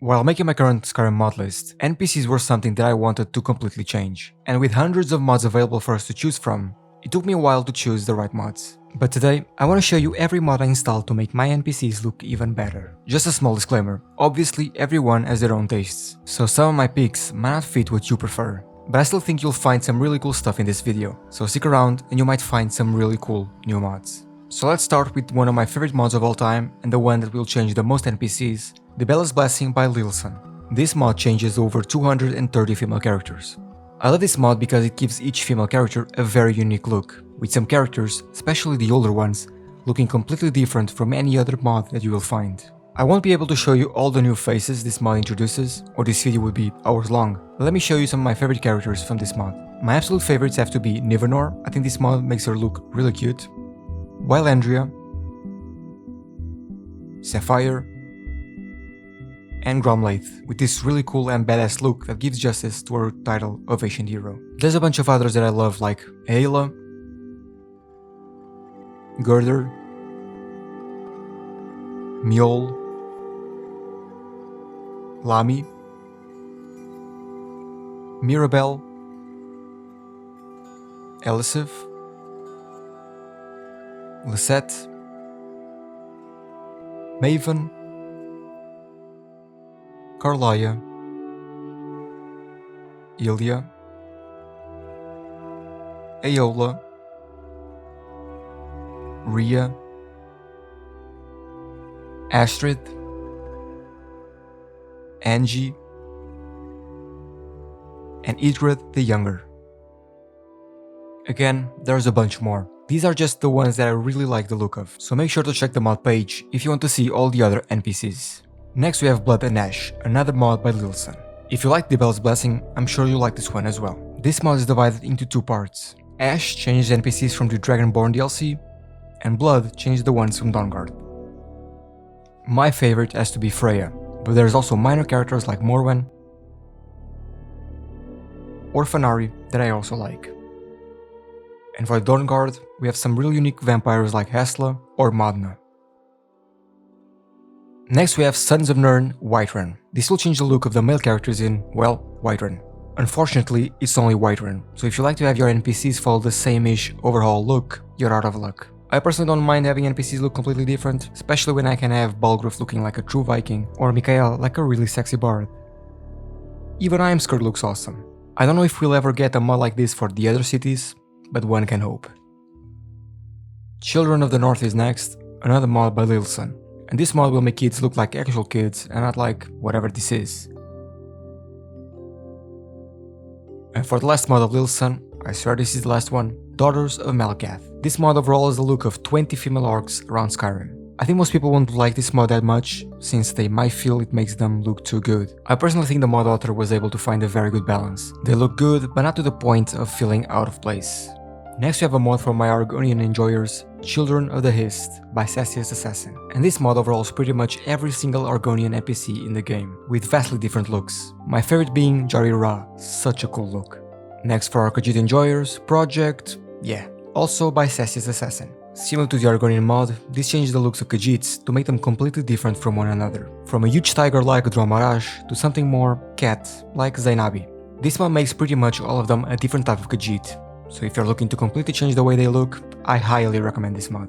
While making my current Skyrim mod list, NPCs were something that I wanted to completely change, and with hundreds of mods available for us to choose from, it took me a while to choose the right mods. But today, I want to show you every mod I installed to make my NPCs look even better. Just a small disclaimer, obviously everyone has their own tastes, so some of my picks might not fit what you prefer. But I still think you'll find some really cool stuff in this video, so stick around and you might find some really cool new mods. So let's start with one of my favorite mods of all time, and the one that will change the most NPCs, Dibella's Blessing by Lilson. This mod changes over 230 female characters. I love this mod because it gives each female character a very unique look, with some characters, especially the older ones, looking completely different from any other mod that you will find. I won't be able to show you all the new faces this mod introduces, or this video would be hours long, but let me show you some of my favorite characters from this mod. My absolute favorites have to be Nirn. I think this mod makes her look really cute, Endarie, Sapphire, and Gromlaith, with this really cool and badass look that gives justice to her title of Ancient Hero. There's a bunch of others that I love, like Ayla, Girder, Mjol, Lami, Mirabelle, Elisif, Lisette, Maven, Carlia, Ilia, Aola, Rhea, Astrid, Angie, and Idrith the Younger. Again, there's a bunch more. These are just the ones that I really like the look of, so make sure to check the mod page if you want to see all the other NPCs. Next we have Blood and Ash, another mod by Lilson. If you like Dibella's Blessing, I'm sure you'll like this one as well. This mod is divided into two parts. Ash changes NPCs from the Dragonborn DLC, and Blood changes the ones from Dawnguard. My favorite has to be Freya, but there's also minor characters like Morwen or Fanari that I also like. And for Dawnguard, we have some really unique vampires like Hestla or Modna. Next we have Sons of Nirn, Whiterun. This will change the look of the male characters in, well, Whiterun. Unfortunately, it's only Whiterun, so if you like to have your NPCs follow the same-ish overhaul look, you're out of luck. I personally don't mind having NPCs look completely different, especially when I can have Balgruuf looking like a true Viking, or Mikael like a really sexy bard. Even Imskird looks awesome. I don't know if we'll ever get a mod like this for the other cities, but one can hope. Children of the North is next, another mod by Lilson, and this mod will make kids look like actual kids and not like whatever this is. And for the last mod of Lilson, I swear this is the last one, Daughters of Malakath. This mod overall has the look of 20 female orcs around Skyrim. I think most people won't like this mod that much, since they might feel it makes them look too good. I personally think the mod author was able to find a very good balance. They look good, but not to the point of feeling out of place. Next we have a mod for my Argonian enjoyers, Children of the Hist by Sassiest Assassin. And this mod overhauls pretty much every single Argonian NPC in the game, with vastly different looks. My favorite being Jari Ra, such a cool look. Next for our Khajiit enjoyers, Project, also by Sassiest Assassin. Similar to the Argonian mod, this changes the looks of Khajiits to make them completely different from one another. From a huge tiger like Dromaraj to something more cat like Zainabi. This mod makes pretty much all of them a different type of Khajiit, so if you're looking to completely change the way they look, I highly recommend this mod.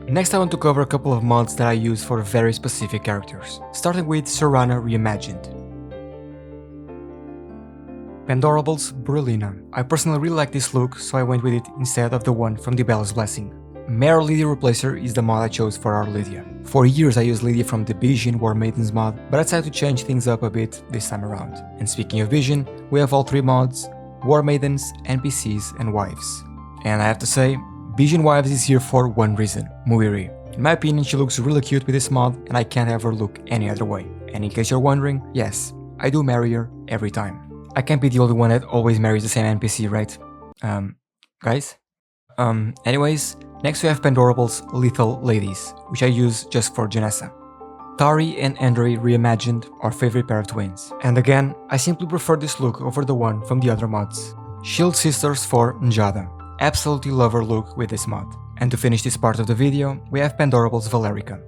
Next I want to cover a couple of mods that I use for very specific characters, starting with Serana Re-Imagined. Pandorable's Brelyna. I personally really like this look, so I went with it instead of the one from Dibella's Blessing. Mare Lydia Replacer is the mod I chose for our Lydia. For years I used Lydia from the Bijin War Maidens mod, but I decided to change things up a bit this time around. And speaking of Bijin, we have all three mods, War Maidens, NPCs, and Wives. And I have to say, Bijin Wives is here for one reason, Muiri. In my opinion, she looks really cute with this mod, and I can't have her look any other way. And in case you're wondering, yes, I do marry her every time. I can't be the only one that always marries the same NPC, right? Guys? Anyways, next we have Pandorable's Lethal Ladies, which I use just for Janessa. Taarie and Endarie Re-Imagined, our favorite pair of twins. And again, I simply prefer this look over the one from the other mods. Shield Sisters for Njada. Absolutely love her look with this mod. And to finish this part of the video, we have Pandorable's Valerica.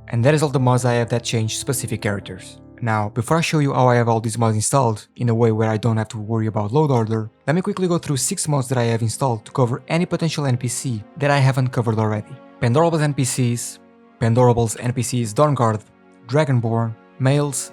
And that is all the mods I have that change specific characters. Now, before I show you how I have all these mods installed in a way where I don't have to worry about load order, let me quickly go through 6 mods that I have installed to cover any potential NPC that I haven't covered already. Pandorable's NPCs Dawnguard, Dragonborn, Males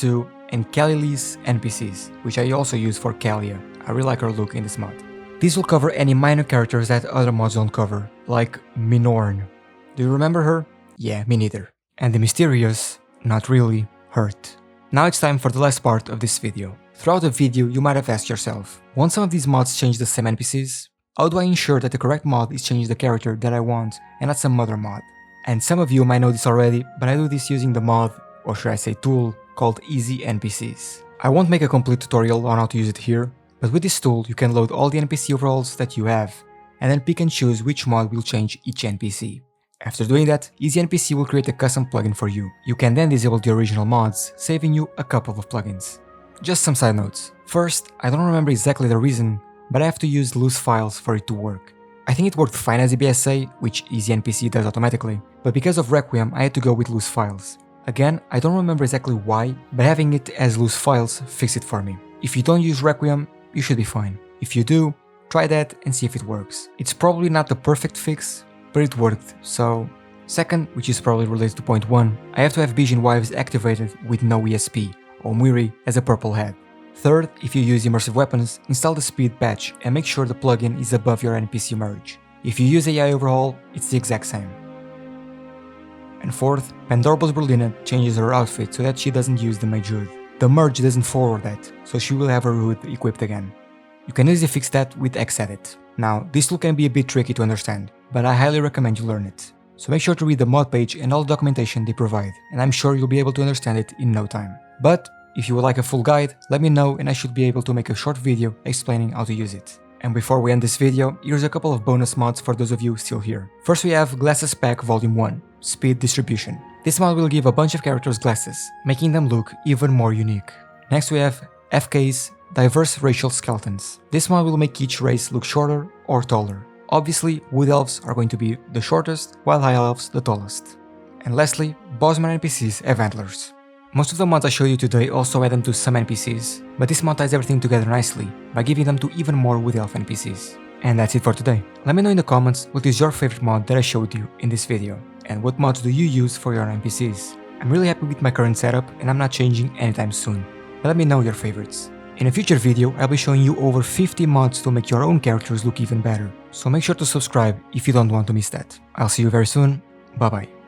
2, and Kalilies NPCs, which I also use for Kalia. I really like her look in this mod. These will cover any minor characters that other mods don't cover, like Nirn. Do you remember her? Yeah, me neither. And the mysterious, not really, Hurt. Now it's time for the last part of this video. Throughout the video you might have asked yourself, won't some of these mods change the same NPCs? How do I ensure that the correct mod is changing the character that I want and not some other mod? And some of you might know this already, but I do this using the mod, or should I say tool, called EasyNPCs. I won't make a complete tutorial on how to use it here, but with this tool you can load all the NPC overhauls that you have, and then pick and choose which mod will change each NPC. After doing that, EasyNPC will create a custom plugin for you. You can then disable the original mods, saving you a couple of plugins. Just some side notes. First, I don't remember exactly the reason, but I have to use loose files for it to work. I think it worked fine as a BSA, which EasyNPC does automatically, but because of Requiem I had to go with loose files. Again, I don't remember exactly why, but having it as loose files fixed it for me. If you don't use Requiem, you should be fine. If you do, try that and see if it works. It's probably not the perfect fix, but it worked, so... Second, which is probably related to point 1, I have to have Bijin Wives activated with no ESP, or Miri as a purple head. Third, if you use immersive weapons, install the speed patch and make sure the plugin is above your NPC merge. If you use AI overhaul, it's the exact same. And fourth, Pandorable's Brelyna changes her outfit so that she doesn't use the mage hood. The merge doesn't forward that, so she will have her hood equipped again. You can easily fix that with Xedit. Now, this tool can be a bit tricky to understand, but I highly recommend you learn it. So make sure to read the mod page and all the documentation they provide, and I'm sure you'll be able to understand it in no time. But, if you would like a full guide, let me know and I should be able to make a short video explaining how to use it. And before we end this video, here's a couple of bonus mods for those of you still here. First we have Glasses Pack Volume 1, Speed Distribution. This mod will give a bunch of characters glasses, making them look even more unique. Next we have FK's Diverse Racial Skeletons. This mod will make each race look shorter or taller. Obviously, Wood Elves are going to be the shortest, while High Elves the tallest. And lastly, Bosmer NPCs have antlers. Most of the mods I showed you today also add them to some NPCs, but this mod ties everything together nicely by giving them to even more Wood Elf NPCs. And that's it for today. Let me know in the comments what is your favorite mod that I showed you in this video, and what mods do you use for your NPCs. I'm really happy with my current setup and I'm not changing anytime soon, but let me know your favorites. In a future video, I'll be showing you over 50 mods to make your own characters look even better, so make sure to subscribe if you don't want to miss that. I'll see you very soon, bye bye.